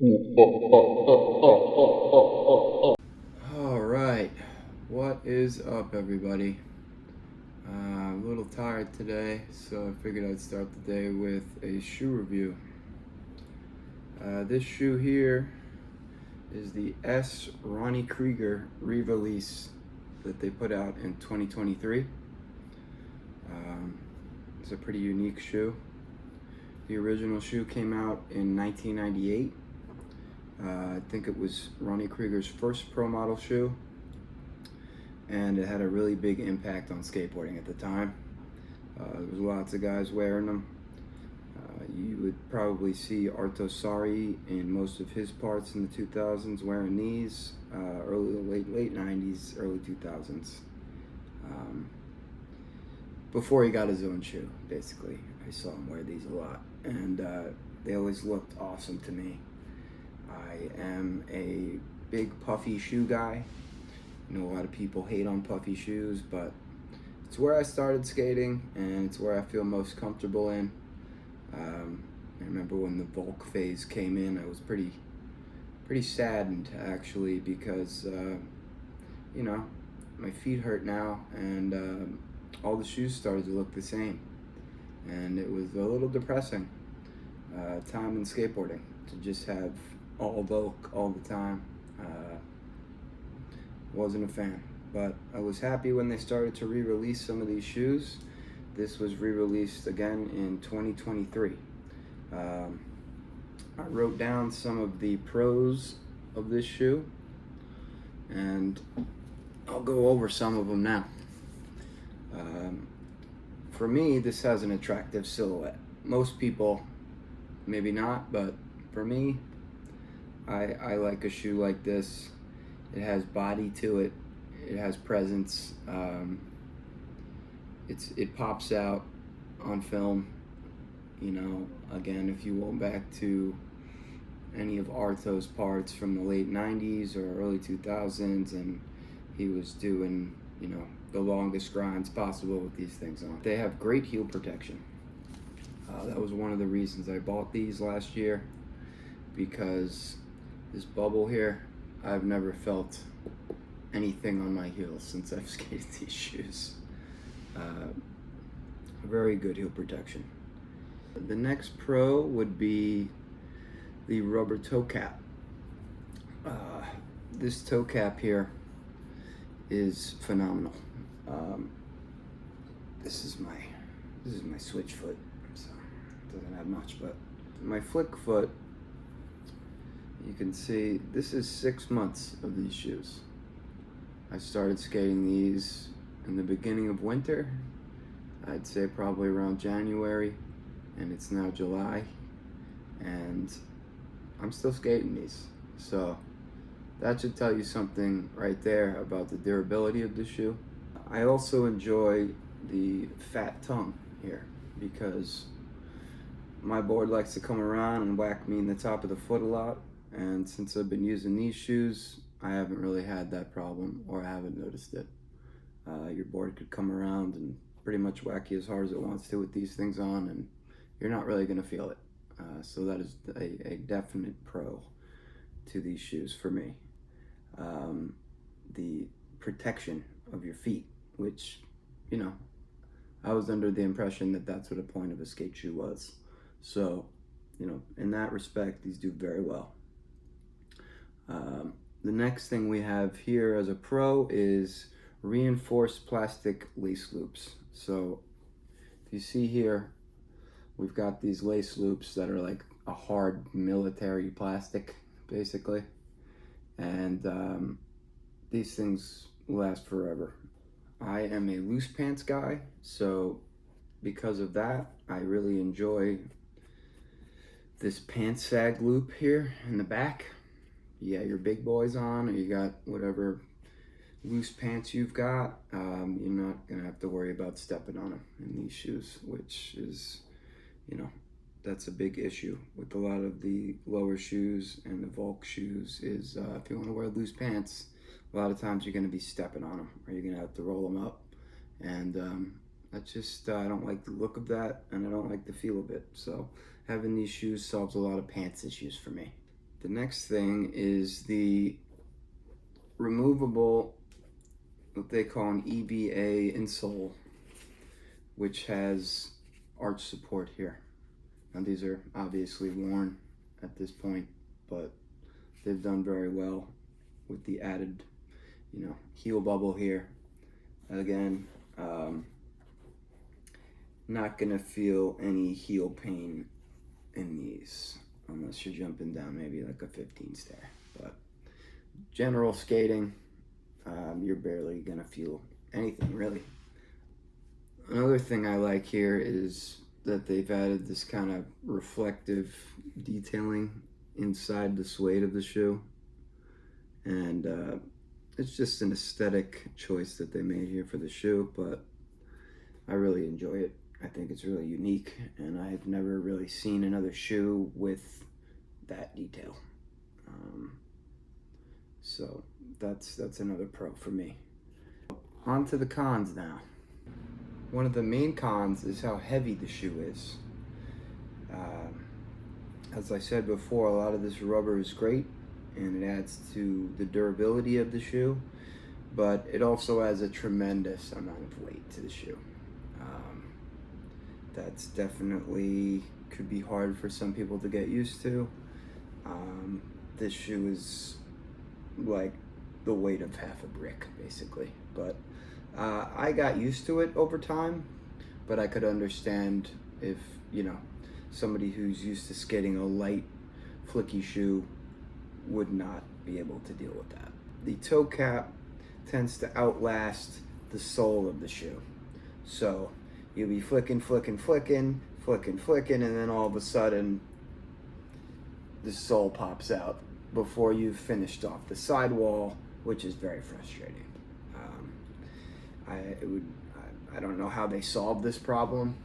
All right, what is up, everybody? I'm a little tired today, so I figured I'd start the day with a shoe review. This shoe here is the Es Ronnie Creager re-release that they put out in 2023. It's a pretty unique shoe. The original shoe came out in 1998. I think it was Ronnie Creager's first pro model shoe, and it had a really big impact on skateboarding at the time. There was lots of guys wearing them. You would probably see Artosari in most of his parts in the 2000s wearing these, late 90s, early 2000s. Before he got his own shoe, basically. I saw him wear these a lot, and they always looked awesome to me. I am a big puffy shoe guy. I know a lot of people hate on puffy shoes, but it's where I started skating, and it's where I feel most comfortable in. I remember when the Volk phase came in, I was pretty saddened, actually, because my feet hurt now, and all the shoes started to look the same, and it was a little depressing time in skateboarding to just have all Volk all the time. Wasn't a fan, but I was happy when they started to re-release some of these shoes. This was re-released again in 2023. I wrote down some of the pros of this shoe, and I'll go over some of them now. For me, this has an attractive silhouette. Most people, maybe not, but for me, I like a shoe like this. It has body to it. It has presence. It pops out on film. Again, if you went back to any of Arto's parts from the late 90s or early 2000s, and he was doing, the longest grinds possible with these things on. They have great heel protection. That was one of the reasons I bought these last year, because this bubble here, I've never felt anything on my heels since I've skated these shoes. Very good heel protection. The next pro would be the rubber toe cap. This toe cap here is phenomenal. This is my switch foot, so it doesn't have much, but my flick foot, you can see this is 6 months of these shoes. I started skating these in the beginning of winter. I'd say probably around January, and it's now July, and I'm still skating these. So that should tell you something right there about the durability of the shoe. I also enjoy the fat tongue here, because my board likes to come around and whack me in the top of the foot a lot, and since I've been using these shoes, I haven't really had that problem, or I haven't noticed it. Your board could come around and pretty much whack you as hard as it wants to with these things on, and you're not really going to feel it. So that is a definite pro to these shoes for me. The protection of your feet, which, I was under the impression that that's what a point of a skate shoe was. So, in that respect, these do very well. The next thing we have here as a pro is reinforced plastic lace loops. So if you see here, we've got these lace loops that are like a hard military plastic, basically. And these things last forever. I am a loose pants guy, so because of that, I really enjoy this pants sag loop here in the back. You got your big boys on, or you got whatever loose pants you've got, you're not gonna have to worry about stepping on them in these shoes, which is, that's a big issue with a lot of the lower shoes and the Volk shoes is if you want to wear loose pants, a lot of times you're going to be stepping on them, or you're going to have to roll them up, and that's just, I don't like the look of that, and I don't like the feel of it. So having these shoes solves a lot of pants issues for me. The next thing is the removable, what they call an EBA insole, which has arch support here. Now these are obviously worn at this point, but they've done very well with the added, heel bubble here. Again, not gonna feel any heel pain in these unless you're jumping down maybe like a 15 stair. But general skating, you're barely gonna feel anything really. Another thing I like here is that they've added this kind of reflective detailing inside the suede of the shoe, and it's just an aesthetic choice that they made here for the shoe, but I really enjoy it. I think it's really unique, and I've never really seen another shoe with that detail. So that's another pro for me. On to the cons now. One of the main cons is how heavy the shoe is. As I said before, a lot of this rubber is great and it adds to the durability of the shoe, but it also adds a tremendous amount of weight to the shoe. That's definitely could be hard for some people to get used to. This shoe is like the weight of half a brick, basically. But I got used to it over time, but I could understand if, somebody who's used to skating a light, flicky shoe would not be able to deal with that. The toe cap tends to outlast the sole of the shoe. So you'll be flicking, and then all of a sudden the sole pops out before you've finished off the sidewall, which is very frustrating. I don't know how they solved this problem.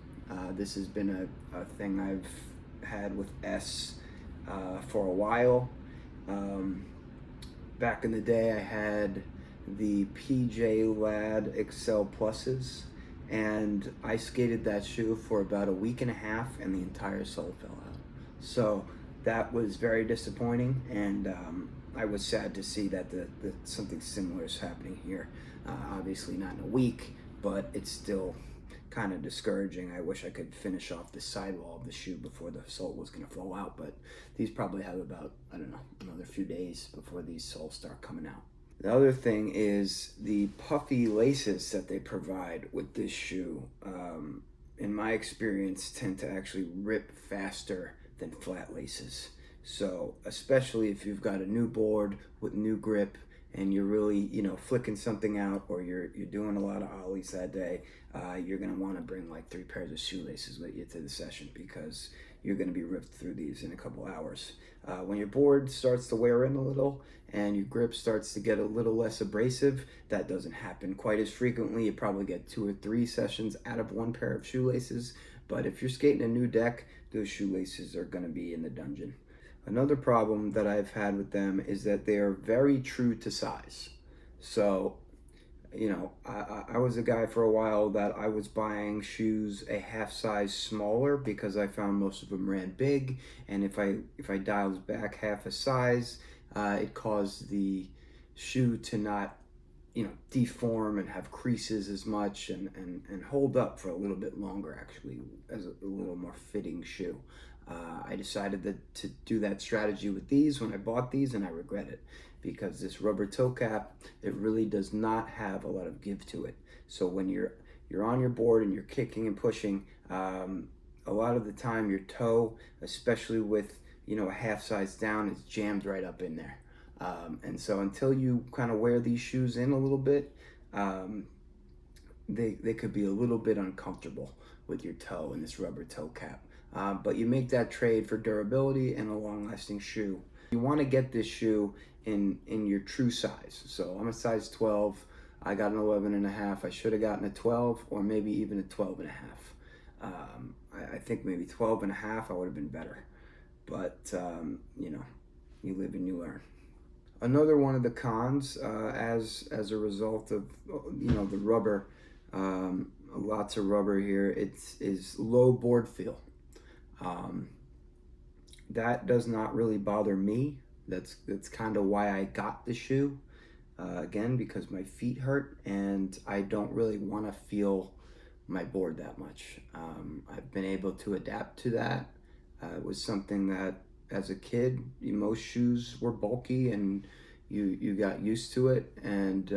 This has been a thing I've had with S for a while. Back in the day, I had the PJ Lad Excel Pluses, and I skated that shoe for about a week and a half, and the entire sole fell out. So that was very disappointing, and I was sad to see that something similar is happening here. Obviously not in a week, but it's still kind of discouraging. I wish I could finish off the sidewall of the shoe before the sole was going to fall out, but these probably have about, another few days before these soles start coming out. The other thing is the puffy laces that they provide with this shoe, in my experience, tend to actually rip faster than flat laces. So especially if you've got a new board with new grip and you're really, flicking something out, or you're doing a lot of ollies that day, you're gonna wanna bring like 3 pairs of shoelaces with you to the session, because you're gonna be ripped through these in a couple hours. When your board starts to wear in a little and your grip starts to get a little less abrasive, that doesn't happen quite as frequently. You probably get 2 or 3 sessions out of 1 pair of shoelaces, but if you're skating a new deck, those shoelaces are gonna be in the dungeon. Another problem that I've had with them is that they are very true to size. So, I was a guy for a while that I was buying shoes a half size smaller because I found most of them ran big, and if I dialed back half a size, it caused the shoe to not, deform and have creases as much, and hold up for a little bit longer, actually, as a little more fitting shoe. I decided to do that strategy with these when I bought these, and I regret it, because this rubber toe cap, it really does not have a lot of give to it. So when you're on your board and you're kicking and pushing, a lot of the time your toe, especially with a half size down, is jammed right up in there. And so until you kind of wear these shoes in a little bit, they could be a little bit uncomfortable with your toe and this rubber toe cap. But you make that trade for durability and a long-lasting shoe. You want to get this shoe in your true size. So I'm a size 12. I got an 11.5. I should have gotten a 12, or maybe even a 12.5. I think maybe 12.5 I would have been better. But you live and you learn. Another one of the cons, as a result of the rubber, lots of rubber here, is low board feel. That does not really bother me. That's kind of why I got the shoe. Again, because my feet hurt and I don't really want to feel my board that much. I've been able to adapt to that. It was something that as a kid, most shoes were bulky and you got used to it, and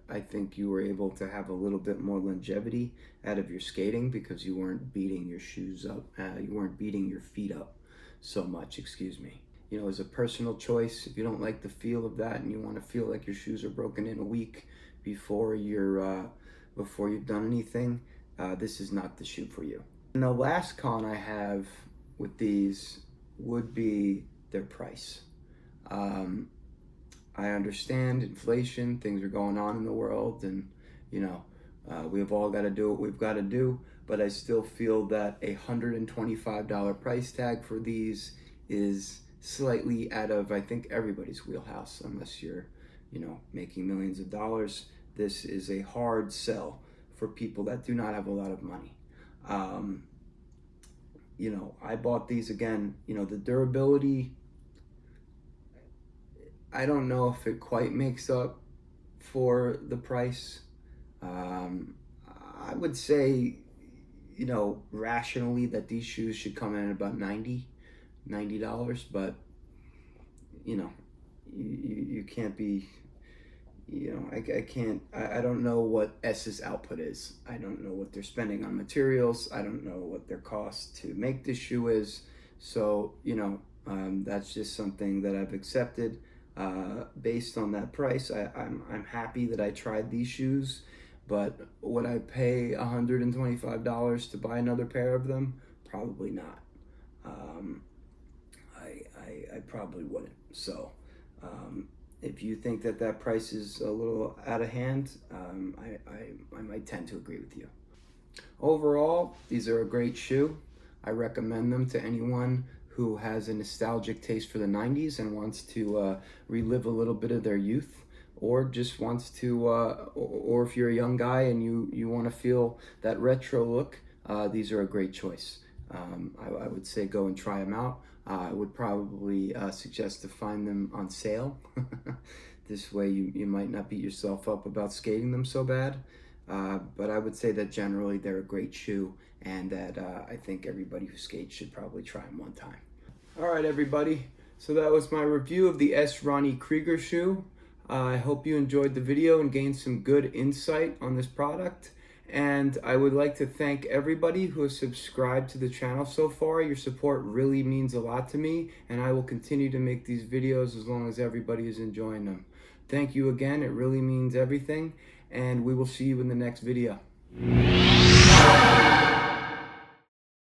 I think you were able to have a little bit more longevity out of your skating because you weren't beating your shoes up, you weren't beating your feet up so much, excuse me. You know, as a personal choice, if you don't like the feel of that and you want to feel like your shoes are broken in a week before you've done anything, this is not the shoe for you. And the last con I have with these would be their price. I understand inflation, things are going on in the world, and you know, we've all got to do what we've got to do, but I still feel that a $125 price tag for these is slightly out of, I think, everybody's wheelhouse, unless you're, you know, making millions of dollars. This is a hard sell for people that do not have a lot of money. You know, I bought these again, you know, the durability, I don't know if it quite makes up for the price. I would say, you know, rationally that these shoes should come in at about $90, but you know, you can't be, you know, I don't know what S's output is. I don't know what they're spending on materials. I don't know what their cost to make this shoe is. So, you know, that's just something that I've accepted. Based on that price, I'm happy that I tried these shoes, but would I pay $125 to buy another pair of them? Probably not. I probably wouldn't. So if you think that that price is a little out of hand, I might tend to agree with you. Overall, these are a great shoe. I recommend them to anyone who has a nostalgic taste for the 90s and wants to relive a little bit of their youth, or just wants to, or if you're a young guy and you want to feel that retro look, these are a great choice. I would say go and try them out. I would probably suggest to find them on sale. This way you might not beat yourself up about skating them so bad. But I would say that generally they're a great shoe, and that I think everybody who skates should probably try them one time. All right, everybody. So that was my review of the Es Ronnie Creager shoe. I hope you enjoyed the video and gained some good insight on this product. And I would like to thank everybody who has subscribed to the channel so far. Your support really means a lot to me, and I will continue to make these videos as long as everybody is enjoying them. Thank you again. It really means everything, and we will see you in the next video.